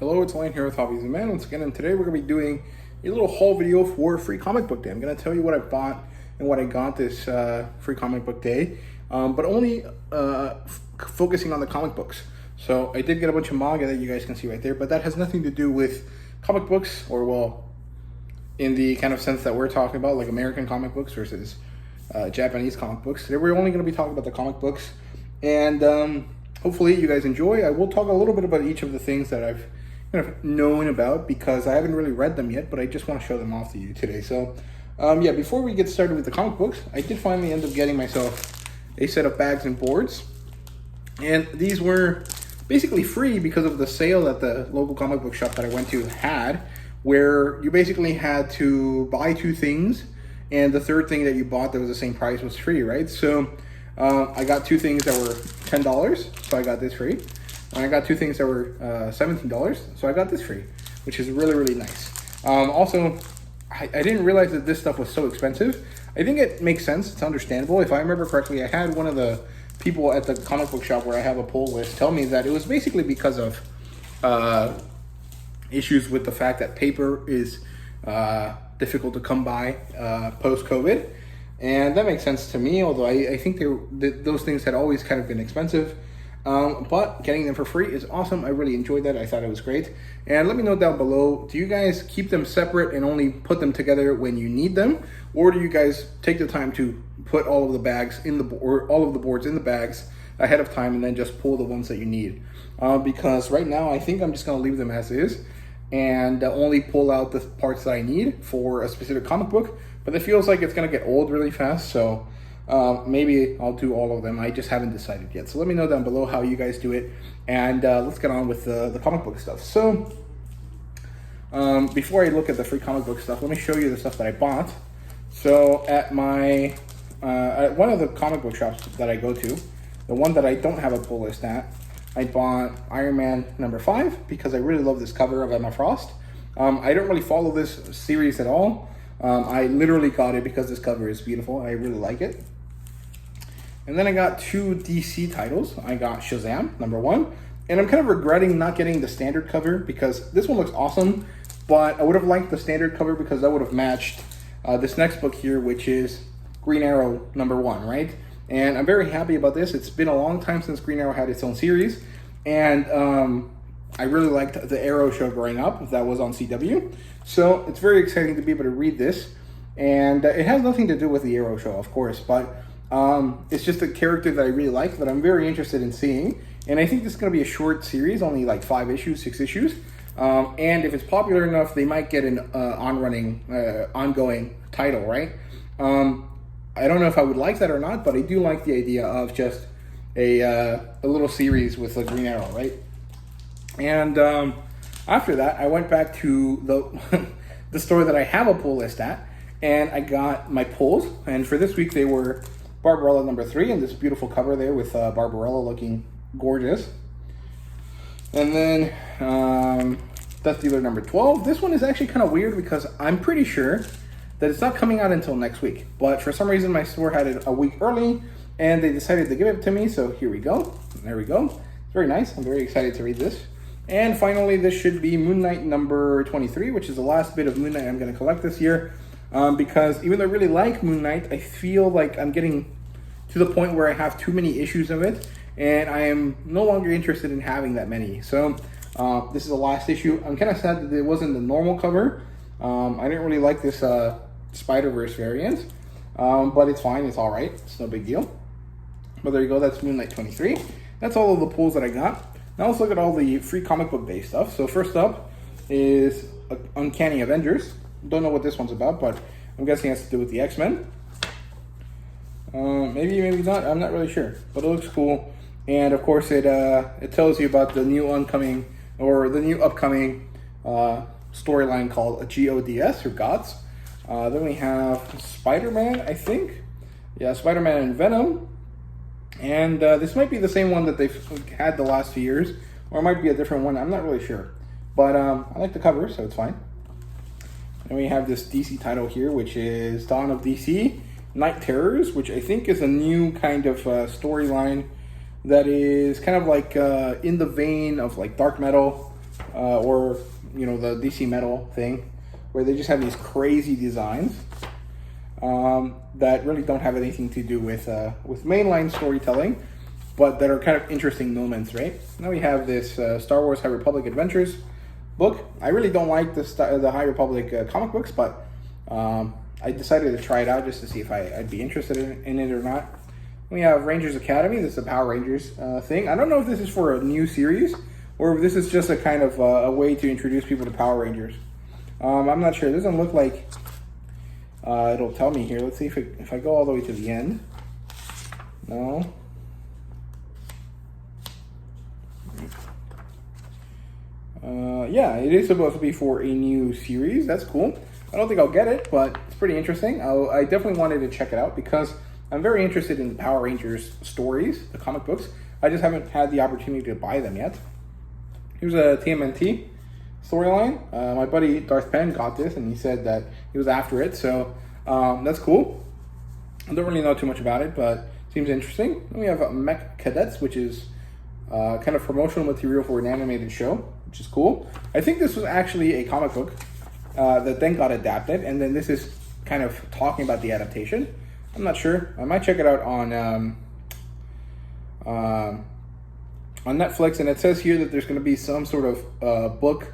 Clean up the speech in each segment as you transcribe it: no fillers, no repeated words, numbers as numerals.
Hello, it's Lane here with HobbiesofaMan once again, and today we're going to be doing a little haul video for Free Comic Book Day. I'm going to tell you what I bought and what I got this Free Comic Book Day, but only focusing on the comic books. So I did get a bunch of manga that you guys can see right there, but that has nothing to do with comic books, or well, in the kind of sense that we're talking about, like American comic books versus Japanese comic books. Today we're only going to be talking about the comic books, and hopefully you guys enjoy. I will talk a little bit about each of the things that I've kind of known about, because I haven't really read them yet, but I just want to show them off to you today. So yeah, before we get started with the comic books, I did finally end up getting myself a set of bags and boards, and these were basically free because of the sale that the local comic book shop that I went to had, where you basically had to buy two things, and the third thing that you bought that was the same price was free, right? So I got two things that were $10, so I got this free. And I got two things that were $17, so I got this free, which is really, really nice. Also, I didn't realize that this stuff was so expensive. I think it makes sense. It's understandable. If I remember correctly, I had one of the people at the comic book shop where I have a pull list tell me that it was basically because of issues with the fact that paper is difficult to come by post-COVID. And that makes sense to me, although I think those things had always kind of been expensive. But getting them for free is awesome. I really enjoyed that. I thought it was great. And let me know down below, do you guys keep them separate and only put them together when you need them? Or do you guys take the time to put all of the bags in or all of the boards in the bags ahead of time and then just pull the ones that you need? Because right now I think I'm just going to leave them as is and only pull out the parts that I need for a specific comic book. But it feels like it's going to get old really fast, so maybe I'll do all of them. I just haven't decided yet. So let me know down below how you guys do it, and let's get on with the comic book stuff. So before I look at the free comic book stuff, let me show you the stuff that I bought. So at my at one of the comic book shops that I go to, the one that I don't have a pull list at, I bought Iron Man #5 because I really love this cover of Emma Frost. I don't really follow this series at all. I literally got it because this cover is beautiful and I really like it. And then I got two DC titles. I got Shazam #1, and I'm kind of regretting not getting the standard cover because this one looks awesome, but I would have liked the standard cover because that would have matched this next book here, which is Green Arrow #1, right? And I'm very happy about this. It's been a long time since Green Arrow had its own series, and I really liked the Arrow show growing up. That was on CW. So it's very exciting to be able to read this. And it has nothing to do with the Arrow show, of course, but it's just a character that I really like, that I'm very interested in seeing. And I think this is going to be a short series, only like 5 issues, 6 issues. And if it's popular enough, they might get an ongoing title, right? I don't know if I would like that or not, but I do like the idea of just a little series with a Green Arrow, right? And after that, I went back to the store that I have a pull list at, and I got my pulls. And for this week, they were Barbarella #3, and this beautiful cover there with Barbarella looking gorgeous. And then Death Dealer #12. This one is actually kind of weird because I'm pretty sure that it's not coming out until next week. But for some reason, my store had it a week early, and they decided to give it to me. So here we go. There we go. It's very nice. I'm very excited to read this. And finally, this should be Moon Knight #23, which is the last bit of Moon Knight I'm going to collect this year. Because even though I really like Moon Knight, I feel like I'm getting to the point where I have too many issues of it, and I am no longer interested in having that many. So this is the last issue. I'm kind of sad that it wasn't the normal cover. I didn't really like this Spider-Verse variant, but it's fine. It's all right. It's no big deal. But there you go. That's Moon Knight 23. That's all of the pulls that I got. Now let's look at all the free comic book day stuff. So first up is Uncanny Avengers. Don't know what this one's about, but I'm guessing it has to do with the X-Men. Maybe not. I'm not really sure, but it looks cool. And of course, it tells you about the new upcoming storyline called GODS, or Gods. Then we have Spider-Man, I think. Yeah, Spider-Man and Venom. And this might be the same one that they've had the last few years, or it might be a different one. I'm not really sure. But I like the cover, so it's fine. And we have this DC title here, which is Dawn of DC, Night Terrors, which I think is a new kind of storyline that is kind of like in the vein of like dark metal or the DC Metal thing, where they just have these crazy designs that really don't have anything to do with mainline storytelling, but that are kind of interesting moments, right? Now we have this Star Wars High Republic Adventures book. I really don't like the High Republic comic books, but I decided to try it out just to see if I'd be interested in it or not. We have Rangers Academy. This is a Power Rangers thing. I don't know if this is for a new series or if this is just a kind of a way to introduce people to Power Rangers. I'm not sure. It doesn't look like it'll tell me here. Let's see if I go all the way to the end. No. Yeah, it is supposed to be for a new series. That's cool. I don't think I'll get it, but it's pretty interesting. I definitely wanted to check it out because I'm very interested in the Power Rangers stories, the comic books. I just haven't had the opportunity to buy them yet. Here's a TMNT storyline. My buddy Darth Penn got this, and he said that he was after it, so that's cool. I don't really know too much about it, but it seems interesting. Then we have Mech Cadets, which is kind of promotional material for an animated show, which is cool. I think this was actually a comic book that then got adapted, and then this is kind of talking about the adaptation. I'm not sure. I might check it out on Netflix, and it says here that there's going to be some sort of book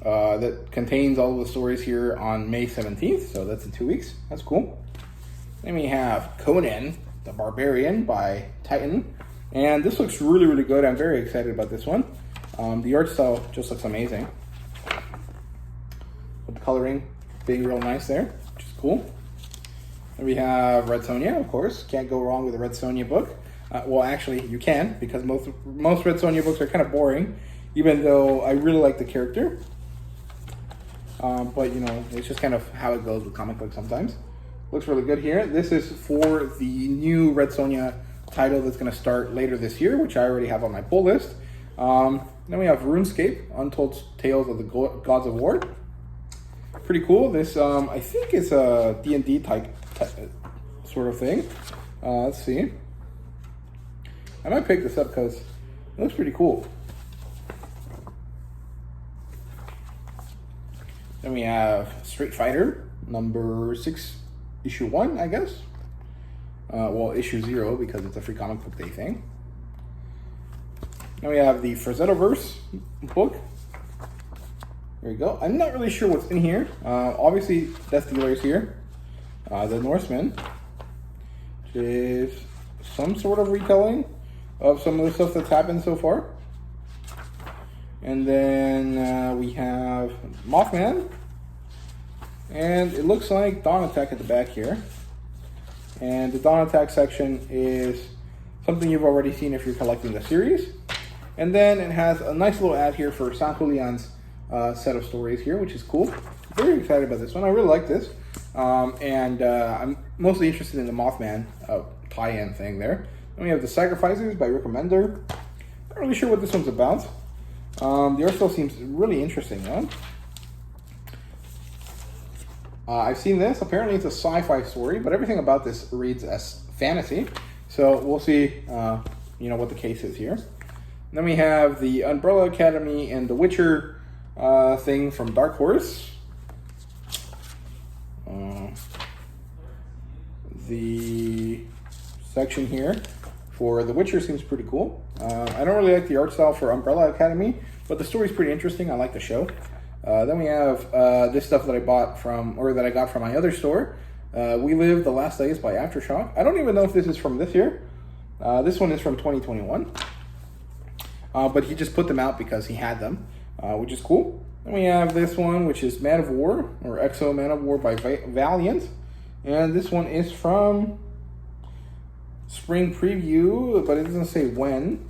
that contains all of the stories here on May 17th, so that's in 2 weeks. That's cool. Then we have Conan the Barbarian by Titan, and this looks really, really good. I'm very excited about this one. The art style just looks amazing, with the coloring being real nice there, which is cool. And we have Red Sonja, of course. Can't go wrong with a Red Sonja book. Well, actually, you can, because most Red Sonja books are kind of boring, even though I really like the character. But, it's just kind of how it goes with comic books sometimes. Looks really good here. This is for the new Red Sonja title that's going to start later this year, which I already have on my pull list. Then we have RuneScape, Untold Tales of the Gods of War. Pretty cool. This, I think it's a D&D type sort of thing. Let's see. I might pick this up because it looks pretty cool. Then we have Street Fighter number 6, issue 1, I guess. Well, issue 0 because it's a free comic book day thing. Then we have the Frazzettoverse book. There you go. I'm not really sure what's in here. Obviously, Death Dealer is here. The Norseman, which is some sort of retelling of some of the stuff that's happened so far. And then we have Mothman. And it looks like Dawn Attack at the back here. And the Dawn Attack section is something you've already seen if you're collecting the series. And then it has a nice little ad here for Sankulian's set of stories here, which is cool. Very excited about this one. I really like this. And I'm mostly interested in the Mothman tie-in thing there. Then we have The Sacrificers by Rick Remender. Not really sure what this one's about. The art style seems really interesting, though. I've seen this. Apparently it's a sci-fi story, but everything about this reads as fantasy. So we'll see, what the case is here. And then we have the Umbrella Academy and The Witcher thing from Dark Horse. The section here for The Witcher seems pretty cool. I don't really like the art style for Umbrella Academy, but the story's pretty interesting. I like the show. Then we have this stuff that I got from my other store. We Live the Last Days by Aftershock. I don't even know if this is from this year. This one is from 2021. But he just put them out because he had them, which is cool. Then we have this one, which is Man of War, or Exo Man of War by Valiant. And this one is from Spring Preview, but it doesn't say when.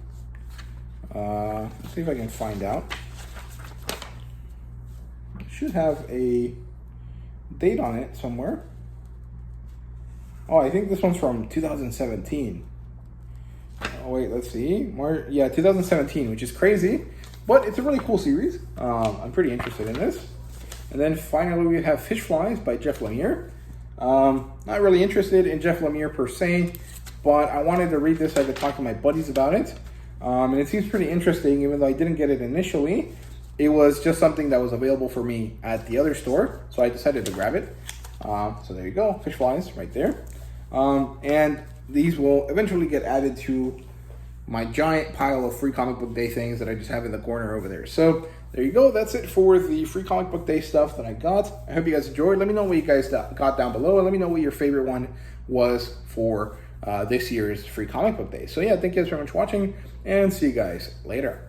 Let's see if I can find out. It should have a date on it somewhere. Oh, I think this one's from 2017. Oh, wait, let's see. 2017, which is crazy. But it's a really cool series. I'm pretty interested in this. And then finally we have Fish Flies by Jeff Lemire. Not really interested in Jeff Lemire per se, but I wanted to read this so I could talk to my buddies about it. And it seems pretty interesting, even though I didn't get it initially. it was just something that was available for me at the other store, so I decided to grab it. So there you go, fish flies right there. And these will eventually get added to my giant pile of free comic book day things that I just have in the corner over there. So there you go. That's it for the free comic book day stuff that I got. I hope you guys enjoyed. Let me know what you guys got down below, and let me know what your favorite one was for this year's free comic book day. So yeah, thank you guys very much for watching, and see you guys later.